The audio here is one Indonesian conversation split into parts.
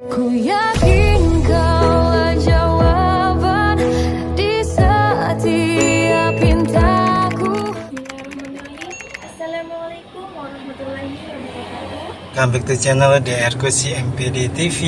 Ku yakin kaulah jawaban di setiap pintaku. Assalamualaikum warahmatullahi wabarakatuh. Welcome back to channel DRku MPD TV.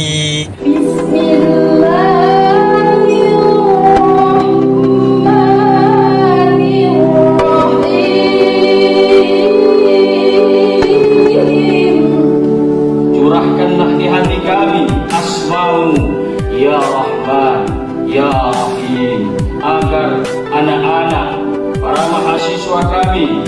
Curahkanlah di hati kami asma'u ya Rahman ya Rahim, agar anak-anak para mahasiswa kami,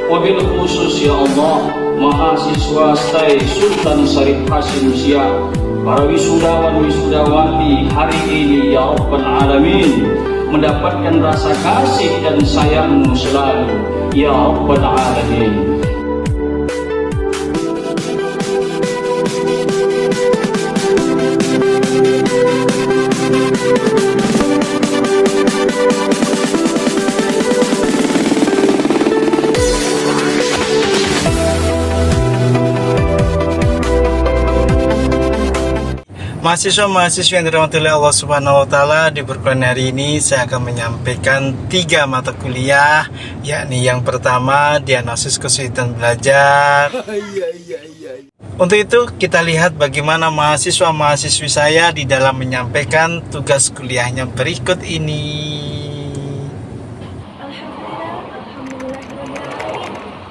wabil khusus ya Allah mahasiswa STAI Sultan Syarif Hasim Siak, para wisudawan wisudawati hari ini ya Rabbal Alamin, mendapatkan rasa kasih dan sayangmu selalu ya Rabbal Alamin. Mahasiswa-mahasiswa yang dirahmati oleh Allah Subhanahu wa Ta'ala, di perkuliahan hari ini saya akan menyampaikan 3 mata kuliah, yakni yang pertama diagnosis kesulitan belajar. Untuk itu kita lihat bagaimana mahasiswa-mahasiswi saya di dalam menyampaikan tugas kuliahnya berikut ini.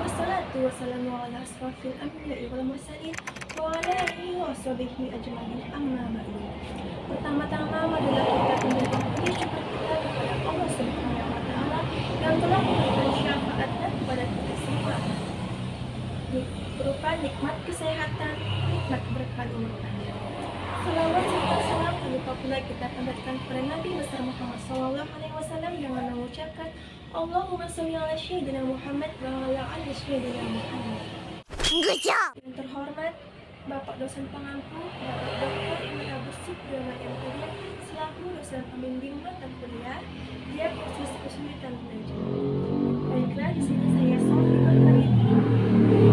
Wassalatu wassalamu ala asrafil anbiya'i wal mursalin wa ala alihi wa sahbihi ajma'in, amma ba'du. Pertama-tama marilah kita panjatkan puji syukur kita kepada Allah Subhanahu wa Ta'ala yang telah memberikan syafaatnya kepada kita semua, berupa nikmat kesehatan, nikmat berkah umur panjang. Salawat serta salam lupa pula kita panjatkan kepada Nabi besar Muhammad SAW dengan mengucapkan Allahumma sholli ala sayyidina Muhammad wa ala ali sayyidina Muhammad. Yang terhormat Bapak dosen pengampu, Bapak Dr. Iman Agus Supriyono MPD selaku dosen pembimbing mata kuliah diagnosis kesulitan belajar. Baiklah, di sini saya Sofi Margariti,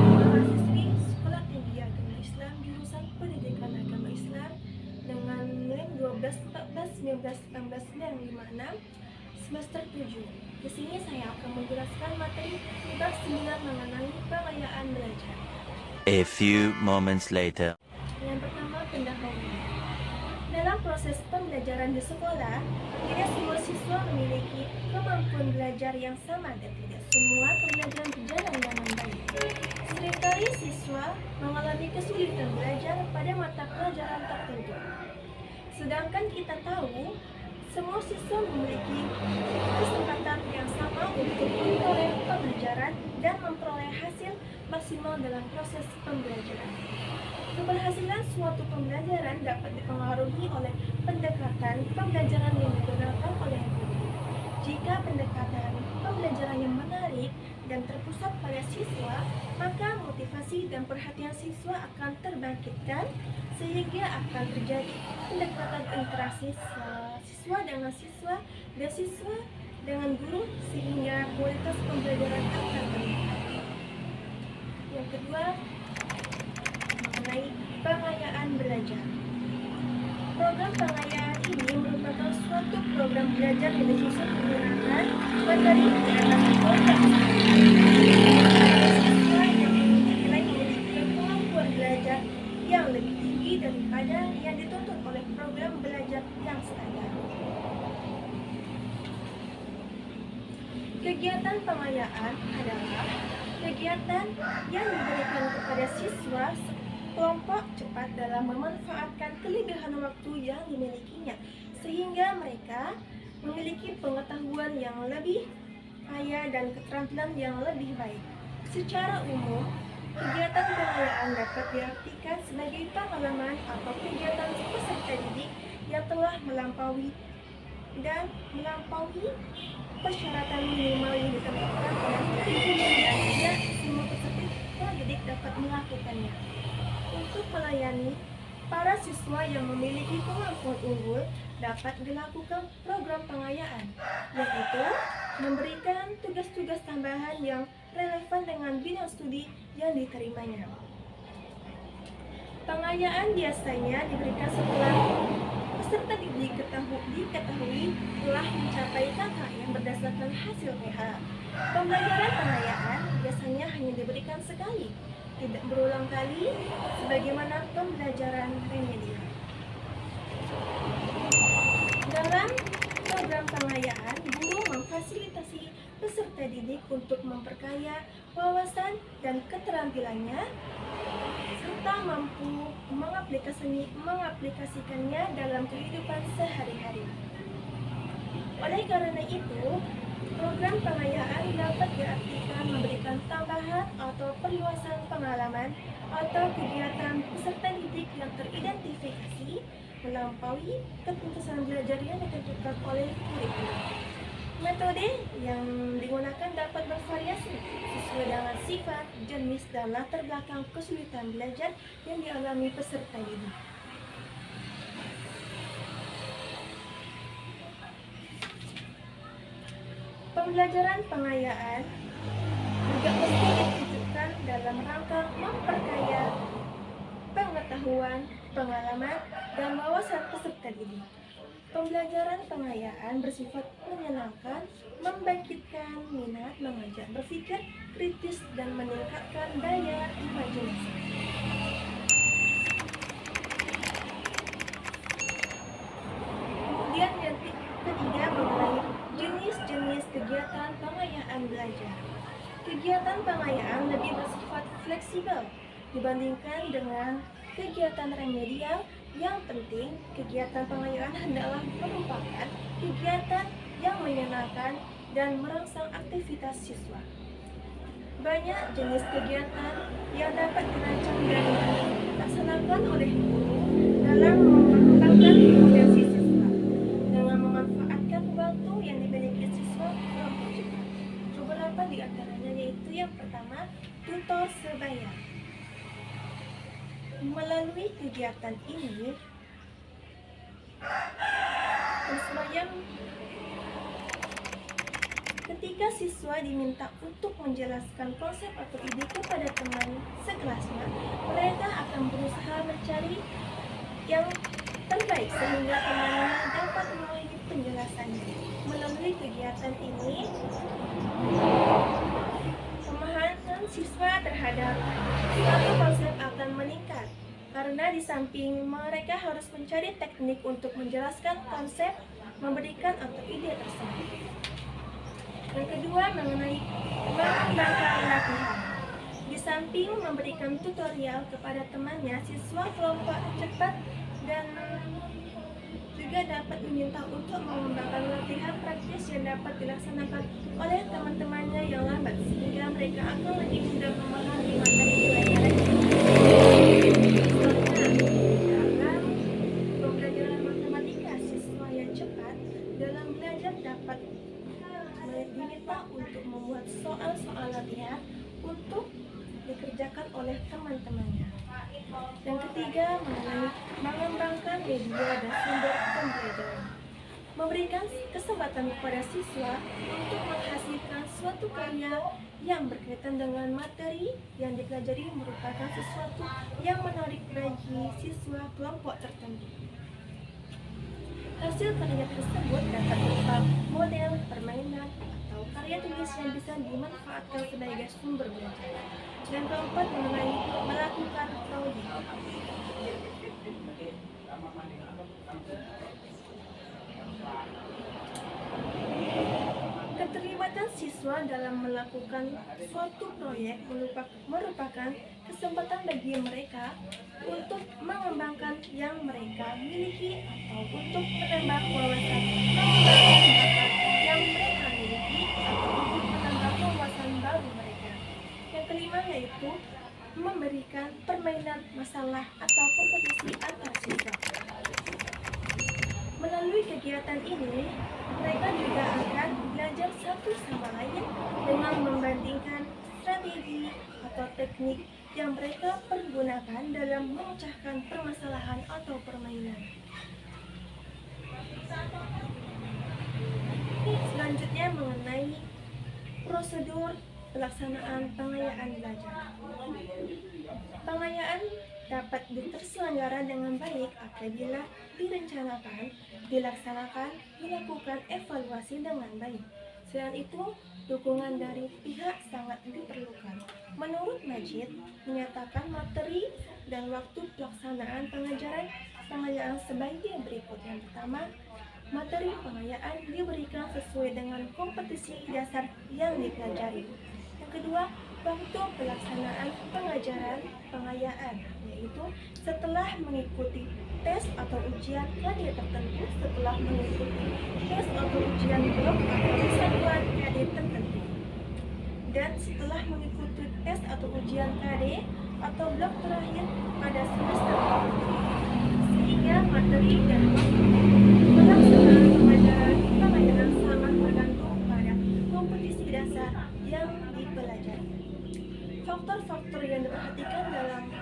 mahasiswi Sekolah Tinggi Agama Islam jurusan Pendidikan Agama Islam dengan NIM 12/14/19/956 semester 7. Di sini saya akan menjelaskan materi tugas 9 mengenai pengayaan belajar. A few moments later. Yang pertama, pendahuluan. Dalam proses pembelajaran di sekolah, tidak semua siswa memiliki kemampuan belajar yang sama dan tidak semua pembelajaran berjalan dengan baik. Seringkali siswa mengalami kesulitan belajar pada mata pelajaran tertentu. Sedangkan kita tahu semua siswa memiliki kesempatan yang sama untuk memperoleh pembelajaran dan memperoleh hasil maksimal dalam proses pembelajaran. Keberhasilan suatu pembelajaran dapat dipengaruhi oleh pendekatan pembelajaran yang digunakan oleh guru. Jika pendekatan pembelajaran yang menarik dan terpusat pada siswa, maka motivasi dan perhatian siswa akan terbangkitkan sehingga akan terjadi pendekatan interaksi siswa dengan siswa dan siswa dengan guru sehingga kualitas pembelajaran akan meningkat. Yang kedua, mengenai pengayaan belajar. Program pengayaan ini merupakan suatu program belajar yang disusun menggunakan materi atas program siswa yang memiliki kemampuan belajar yang lebih tinggi daripada yang dituntut oleh program belajar yang standar. Kegiatan pengayaan adalah kegiatan yang diberikan kepada siswa kelompok cepat dalam memanfaatkan kelebihan waktu yang dimilikinya, sehingga mereka memiliki pengetahuan yang lebih kaya dan keterampilan yang lebih baik. Secara umum, kegiatan pengayaan dapat diartikan sebagai pengalaman atau kegiatan peserta didik yang telah melampaui persyaratan minimal yang ditentukan oleh kurikulum dan tidak semua peserta didik dapat melakukannya. Untuk melayani para siswa yang memiliki kemampuan unggul, dapat dilakukan program pengayaan, yaitu memberikan tugas-tugas tambahan yang relevan dengan bidang studi yang diterimanya. Pengayaan biasanya diberikan setelah peserta didik diketahui telah mencapai KKM berdasarkan hasil PH. Pembelajaran pengayaan biasanya hanya diberikan sekali, tidak berulang kali, sebagaimana pembelajaran remedial. Dalam program pengayaan, guru memfasilitasi peserta didik untuk memperkaya wawasan dan keterampilannya, serta mampu mengaplikasikannya dalam kehidupan sehari-hari. Oleh karena itu, program pengayaan dapat diartikan memberikan tambahan atau perluasan pengalaman atau kegiatan peserta didik yang teridentifikasi melampaui keputusan belajar yang ditentukan oleh kurikulum. Metode yang digunakan dapat bervariasi sesuai dengan sifat, jenis, dan latar belakang kesulitan belajar yang dialami peserta didik. Pembelajaran pengayaan juga mesti ditujukan dalam rangka memperkaya pengetahuan, pengalaman, dan wawasan peserta didik. Pembelajaran pengayaan bersifat menyenangkan, membangkitkan minat, mengajak berpikir kritis, dan meningkatkan daya imajinasi. Kemudian yang ketiga mengenai jenis-jenis kegiatan pengayaan belajar. Kegiatan pengayaan lebih bersifat fleksibel dibandingkan dengan kegiatan remedial. Yang penting, kegiatan pengayaan hendaklah merupakan kegiatan yang menyenangkan dan merangsang aktivitas siswa. Banyak jenis kegiatan yang dapat dirancang dan dilaksanakan oleh guru dalam mengembangkan potensi siswa dengan memanfaatkan waktu yang dimiliki siswa kelompok cepat. Beberapa di antaranya yaitu yang pertama, tutor sebaya. Melalui kegiatan ini, ketika siswa diminta untuk menjelaskan konsep atau ide kepada teman sekelasnya, mereka akan berusaha mencari yang terbaik sehingga temannya dapat memahami penjelasannya. Melalui kegiatan ini, pemahaman siswa terhadap suatu konsep akan meningkat karena di samping mereka harus mencari teknik untuk menjelaskan konsep, memberikan atau ide tersebut. Yang kedua mengenai mengembangkan latihan. Di samping memberikan tutorial kepada temannya, siswa kelompok cepat dan juga dapat diminta untuk mengembangkan latihan praktis yang dapat dilaksanakan oleh teman-temannya yang lambat sehingga mereka akan lebih mudah memahami materi pelajaran. Dalam pembelajaran matematika, siswa yang cepat dalam belajar dapat diminta untuk membuat soal-soal latihan untuk dikerjakan oleh teman-temannya. Yang ketiga mengenai mengembangkan media dan sumber pembelajaran. Memberikan kesempatan kepada siswa untuk menghasilkan suatu karya yang berkaitan dengan materi yang dipelajari merupakan sesuatu yang menarik bagi siswa kelompok tertentu. Hasil karya tersebut dapat berupa model, permainan, atau karya tulis yang bisa dimanfaatkan sebagai sumber belajar. Dan keempat mengenai melakukan proyek. Keterlibatan siswa dalam melakukan suatu proyek merupakan kesempatan bagi mereka untuk mengembangkan yang mereka miliki atau untuk menambah wawasan, mengembangkan bakat yang mereka miliki atau untuk menambah wawasan baru mereka. Yang kelima yaitu memberikan permainan masalah atau kompetisi antar siswa. Melalui kegiatan ini, mereka juga akan belajar satu sama lain dengan membandingkan strategi atau teknik yang mereka pergunakan dalam memecahkan permasalahan atau permainan. Selanjutnya mengenai prosedur pelaksanaan pengayaan belajar. Pengayaan dapat terselenggara dengan baik apabila direncanakan, dilaksanakan, dilakukan evaluasi dengan baik. Selain itu, dukungan dari pihak sangat diperlukan. Menurut Majid, menyatakan materi dan waktu pelaksanaan pengayaan sebagai berikut. Yang pertama, materi pengayaan diberikan sesuai dengan kompetisi dasar yang dipelajari. Yang kedua, waktu pelaksanaan pengayaan, yaitu setelah mengikuti tes atau ujian KD tertentu, setelah mengikuti tes atau ujian blok atau satuan KD tertentu, dan setelah mengikuti tes atau ujian KD atau blok terakhir pada semester tertentu. Sehingga materi dan waktu pelaksanaan pengayaan sangat bergantung pada kompetisi dasar yang dipelajari. Faktor-faktor yang diperhatikan dalam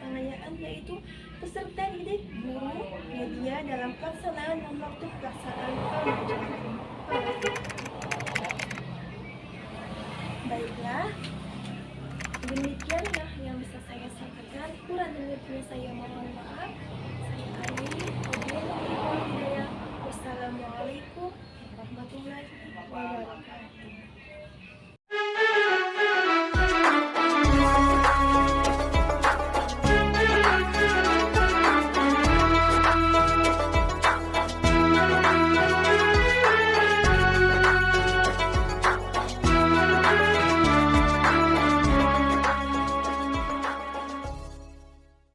pengayaan yaitu peserta didik, guru, media dalam pelaksanaan dan waktu pelaksanaan pengayaan. Baiklah, demikianlah yang bisa saya sampaikan. Kurang lebihnya saya mohon maaf. Saya akhiri. Wassalamualaikum warahmatullahi wabarakatuh.